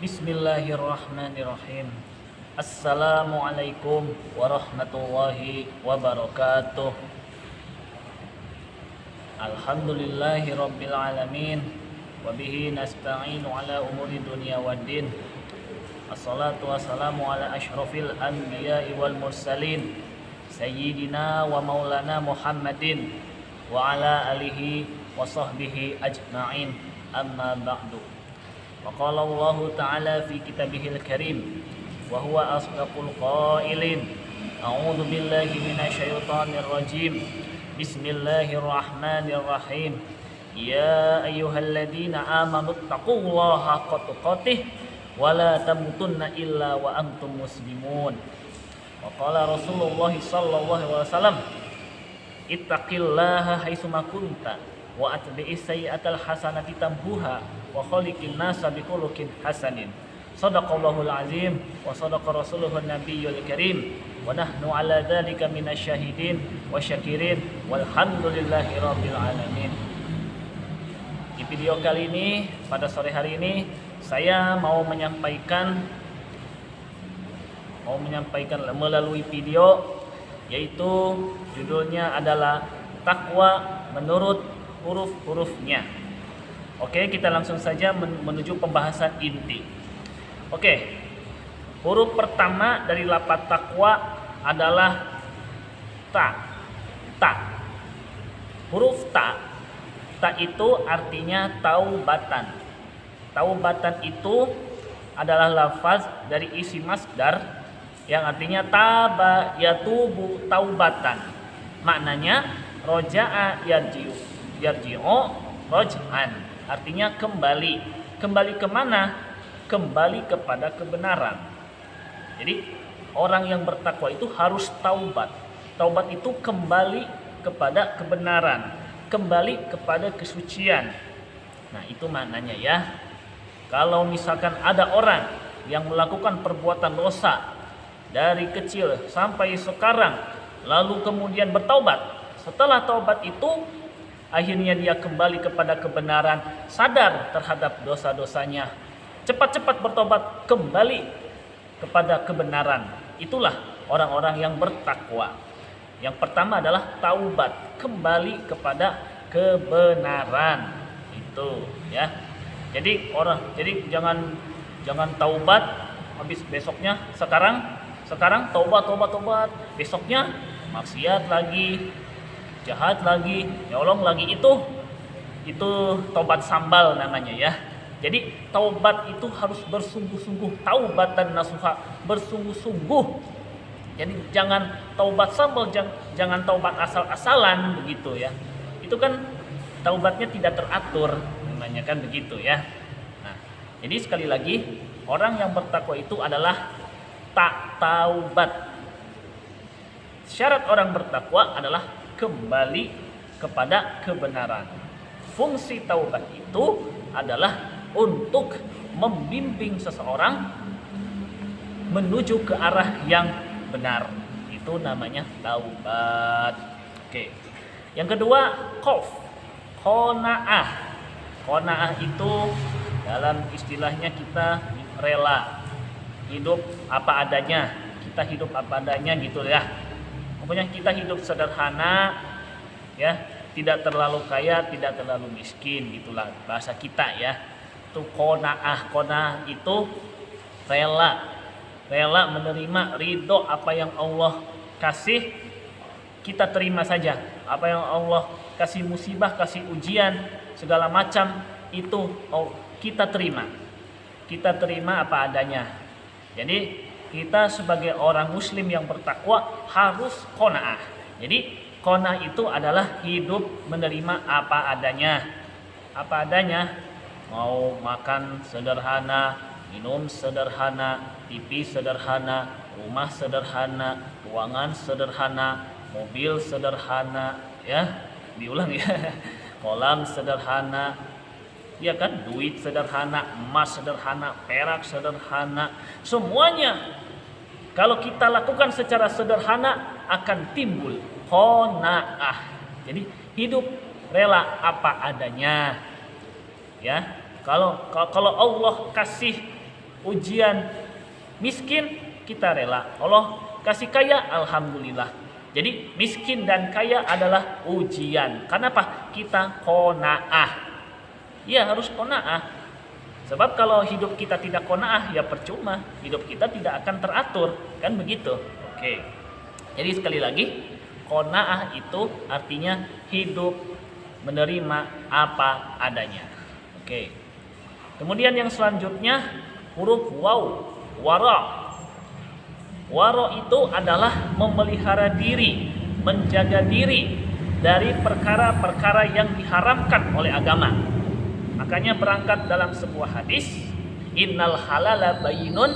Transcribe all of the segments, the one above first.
Bismillahirrahmanirrahim. Assalamualaikum warahmatullahi wabarakatuh. Alhamdulillahi rabbil alamin. Wabihi nasta'inu ala umuri dunia waddin. Assalatu wassalamu ala ashrafil anbiya'i wal mursalin, Sayyidina wa maulana Muhammadin wa ala alihi wa sahbihi ajma'in. Amma ba'du. وقال الله تعالى في كتابه الكريم وهو أصدق القائلين أعوذ بالله من الشيطان الرجيم بسم الله الرحمن الرحيم يا أيها الذين آمنوا اتقوا الله حق تقاته ولا تموتن إلا وأنتم مسلمون وقال رسول الله صلى الله عليه وسلم اتق الله حيثما كنت وأتبع السيئة الحسنة تمحوها wa khaliqin nasa bikhuluqin hasanin. Shadaqallahul azim wa sadaqa rasuluhun nabiyyul karim wa nahnu ala dzalika minasyahidin wa syakirin walhamdulillahi rabbil alamin. Di video kali ini, pada sore hari ini, saya mau menyampaikan melalui video, yaitu judulnya adalah takwa menurut huruf-hurufnya. Oke, kita langsung saja menuju pembahasan inti. Oke, huruf pertama dari lafaz takwa adalah ta. Ta. Huruf ta. Ta itu artinya taubatan. Taubatan itu adalah lafaz dari isi masdar yang artinya taba yatubu taubatan. Maknanya roja'a yarji'u. Yarji'u roj'an. Artinya kembali. Kembali kemana? Kembali kepada kebenaran. Jadi orang yang bertakwa itu harus taubat. Taubat itu kembali kepada kebenaran, kembali kepada kesucian. Nah, itu maknanya ya. Kalau misalkan ada orang yang melakukan perbuatan dosa dari kecil sampai sekarang, lalu kemudian bertaubat. Setelah taubat itu akhirnya dia kembali kepada kebenaran, sadar terhadap dosa-dosanya, cepat-cepat bertobat kembali kepada kebenaran. Itulah orang-orang yang bertakwa. Yang pertama adalah taubat, kembali kepada kebenaran. Itu ya. Jadi jangan taubat habis besoknya sekarang taubat, besoknya maksiat lagi, jahat lagi, nyolong lagi, itu taubat sambal namanya ya. Jadi taubat itu harus bersungguh-sungguh, taubatan nasuha, bersungguh-sungguh. Jadi jangan taubat sambal, jangan taubat asal-asalan begitu ya. Itu kan taubatnya tidak teratur namanya kan begitu ya. Nah, jadi sekali lagi orang yang bertakwa itu adalah tak taubat. Syarat orang bertakwa adalah kembali kepada kebenaran. Fungsi taubat itu adalah untuk membimbing seseorang menuju ke arah yang benar. Itu namanya taubat. Oke. Yang kedua, qanaah. Qanaah itu dalam istilahnya kita rela hidup apa adanya. Kita hidup apa adanya gitu ya. Pokoknya kita hidup sederhana ya, tidak terlalu kaya, tidak terlalu miskin, gitulah bahasa kita ya. Itu qanaah. Qanaah itu rela menerima, ridho apa yang Allah kasih, kita terima saja. Apa yang Allah kasih musibah, kasih ujian, segala macam itu kita terima. Kita terima apa adanya. Jadi kita sebagai orang muslim yang bertakwa harus qanaah. Jadi qanaah itu adalah hidup menerima apa adanya. Apa adanya, mau makan sederhana, minum sederhana, TV sederhana, rumah sederhana, ruangan sederhana, mobil sederhana, ya, diulang ya. Kolam sederhana, ya kan, duit sederhana, emas sederhana, perak sederhana, semuanya kalau kita lakukan secara sederhana akan timbul qanaah. Jadi hidup rela apa adanya. Ya, kalau Allah kasih Ujian miskin kita rela, Allah kasih kaya alhamdulillah. Jadi miskin dan kaya adalah ujian. Kenapa? Kita qanaah. Ya harus qanaah. Sebab kalau hidup kita tidak qanaah ya percuma, hidup kita tidak akan teratur, kan begitu. Oke. Jadi sekali lagi, qanaah itu artinya hidup menerima apa adanya. Oke. Kemudian yang selanjutnya huruf waw, wara. Wara itu adalah memelihara diri, menjaga diri dari perkara-perkara yang diharamkan oleh agama. Makanya berangkat dalam sebuah hadis, innal halala bayyinun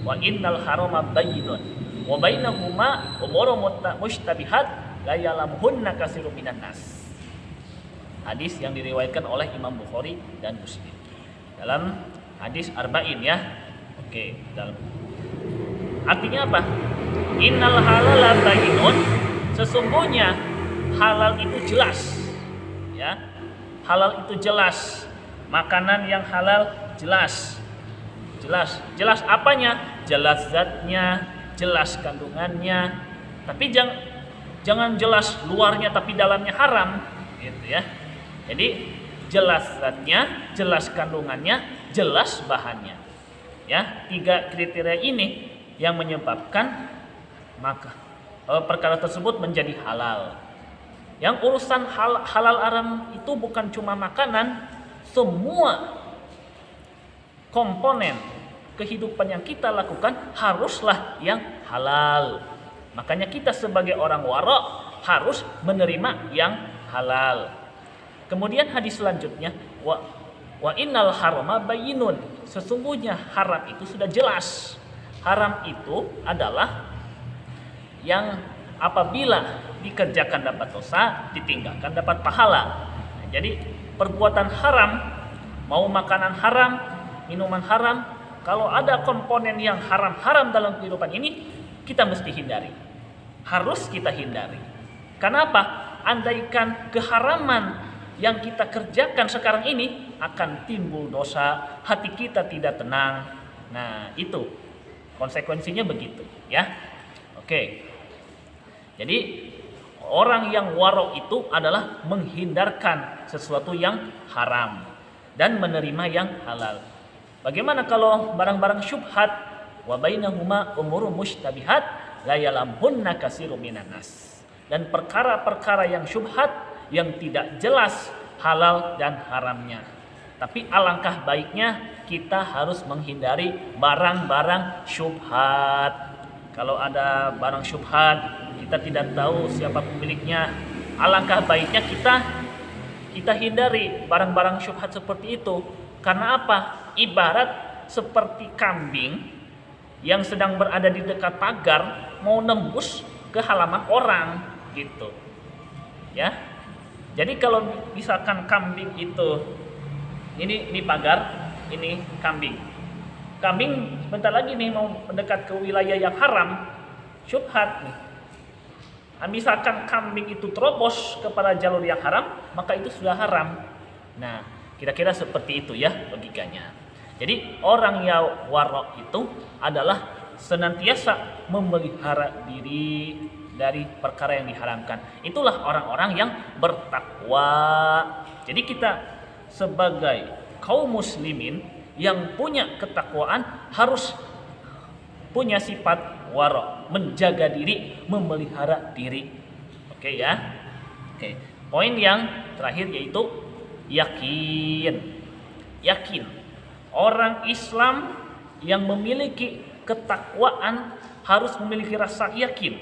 wa innal harama bayyinun wa bainahuma umurun mushtabihat la ya'lamuhunna katsirun minan nas. Hadis yang diriwayatkan oleh Imam Bukhari dan Muslim. Dalam hadis arba'in ya. Oke, dalam artinya apa? Innal halala bayyinun, sesungguhnya halal itu jelas. Ya. Halal itu jelas. Makanan yang halal jelas. Jelas apanya? Jelas zatnya, jelas kandungannya. Tapi jangan jelas luarnya tapi dalamnya haram, gitu ya. Jadi jelas zatnya, jelas kandungannya, jelas bahannya. Ya, 3 kriteria ini yang menyebabkan maka perkara tersebut menjadi halal. Yang urusan halal haram itu bukan cuma makanan, semua komponen kehidupan yang kita lakukan haruslah yang halal. Makanya kita sebagai orang wara harus menerima yang halal. Kemudian hadis selanjutnya wa innal harama bayyinun, sesungguhnya haram itu sudah jelas. Haram itu adalah yang apabila dikerjakan dapat dosa, ditinggalkan dapat pahala. Nah, jadi perbuatan haram, mau makanan haram, minuman haram, kalau ada komponen yang haram-haram dalam kehidupan ini, kita mesti hindari. Harus kita hindari. Kenapa? Andaikan keharaman yang kita kerjakan sekarang ini akan timbul dosa, hati kita tidak tenang. Nah, itu konsekuensinya begitu, ya. Oke. Jadi orang yang waro itu adalah menghindarkan sesuatu yang haram dan menerima yang halal. Bagaimana kalau barang-barang syubhat? Wa bainahuma umurun mushtabihat la ya'lamuhunna katsirun minan nas. Dan perkara-perkara yang syubhat yang tidak jelas halal dan haramnya. Tapi alangkah baiknya kita harus menghindari barang-barang syubhat. Kalau ada barang syubhat, kita tidak tahu siapa pemiliknya. Alangkah baiknya kita hindari barang-barang syubhat seperti itu. Karena apa? Ibarat seperti kambing yang sedang berada di dekat pagar mau nembus ke halaman orang, gitu. Ya. Jadi kalau misalkan kambing itu ini pagar, ini kambing. Kambing bentar lagi nih mau mendekat ke wilayah yang haram, syubhat nih. Nah, misalkan kambing itu terobos kepada jalur yang haram, maka itu sudah haram. Nah, kira-kira seperti itu ya logikanya. Jadi orang yang waro itu adalah senantiasa memelihara diri dari perkara yang diharamkan. Itulah orang-orang yang bertakwa. Jadi kita sebagai kaum muslimin yang punya ketakwaan harus punya sifat wara, menjaga diri, memelihara diri. Oke ya. Oke. Poin yang terakhir yaitu yakin. Yakin. Orang Islam yang memiliki ketakwaan harus memiliki rasa yakin.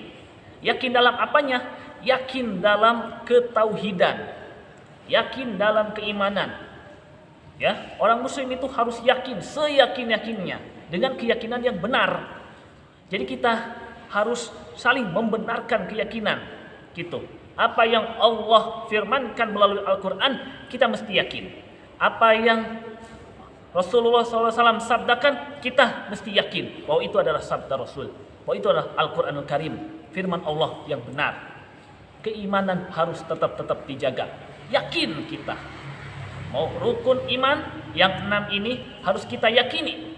Yakin dalam apanya? Yakin dalam ketauhidan. Yakin dalam keimanan. Ya, orang muslim itu harus yakin seyakin-yakinnya dengan keyakinan yang benar. Jadi kita harus saling membenarkan keyakinan, gitu. Apa yang Allah firmankan melalui Al-Quran, kita mesti yakin. Apa yang Rasulullah SAW sabdakan, kita mesti yakin bahwa itu adalah sabda Rasul, bahwa itu adalah Al-Quranul Karim, firman Allah yang benar. Keimanan harus tetap dijaga. Yakin kita. Mau rukun iman yang 6 ini harus kita yakini.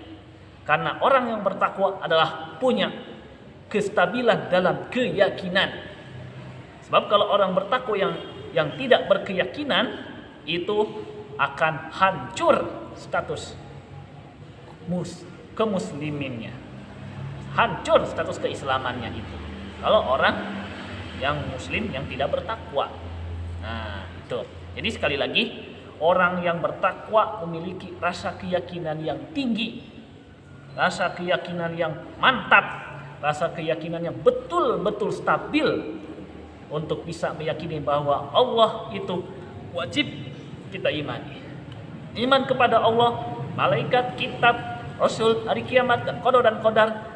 Karena orang yang bertakwa adalah punya kestabilan dalam keyakinan. Sebab kalau orang bertakwa yang tidak berkeyakinan, itu akan hancur status kemusliminnya, hancur status keislamannya itu. Kalau orang yang muslim yang tidak bertakwa. Nah, itu. Jadi sekali lagi, orang yang bertakwa memiliki rasa keyakinan yang tinggi, rasa keyakinan yang mantap, rasa keyakinan yang betul-betul stabil untuk bisa meyakini bahwa Allah itu wajib kita imani. Iman kepada Allah, malaikat, kitab, rasul, hari kiamat, dan qadar.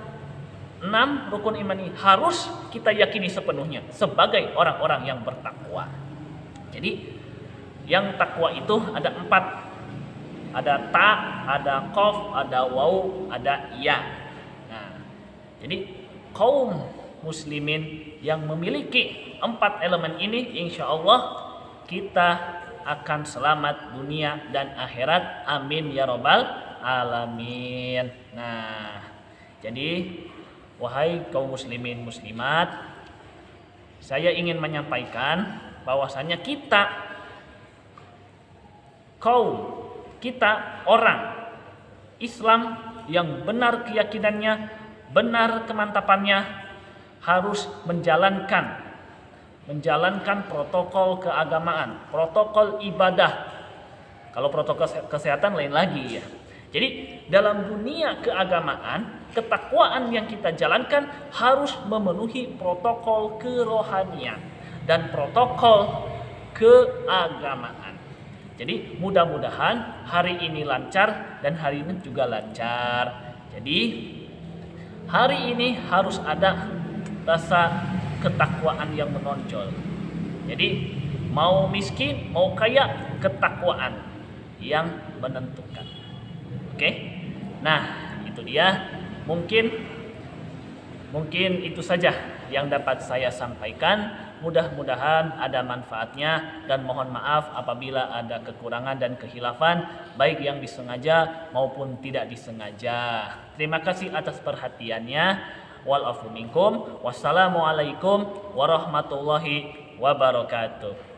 6 rukun iman ini harus kita yakini sepenuhnya sebagai orang-orang yang bertakwa. Jadi yang takwa itu ada 4. Ada ta, ada qaf, ada waw, ada ya. Nah, jadi kaum muslimin yang memiliki 4 elemen ini, insya Allah kita akan selamat dunia dan akhirat. Amin ya rabbal alamin. Nah, jadi wahai kaum muslimin muslimat, saya ingin menyampaikan bahwasanya kita orang Islam yang benar keyakinannya, benar kemantapannya, harus menjalankan protokol keagamaan, protokol ibadah. Kalau protokol kesehatan lain lagi ya. Jadi dalam dunia keagamaan, ketakwaan yang kita jalankan harus memenuhi protokol kerohanian dan protokol keagamaan. Jadi mudah-mudahan hari ini lancar dan hari ini juga lancar. Jadi hari ini harus ada rasa ketakwaan yang menonjol. Jadi mau miskin, mau kaya, ketakwaan yang menentukan. Oke. Nah, itu dia. Mungkin itu saja yang dapat saya sampaikan. Mudah-mudahan ada manfaatnya dan mohon maaf apabila ada kekurangan dan khilafan baik yang disengaja maupun tidak disengaja. Terima kasih atas perhatiannya. Wal afu minkum. Wassalamualaikum warahmatullahi wabarakatuh.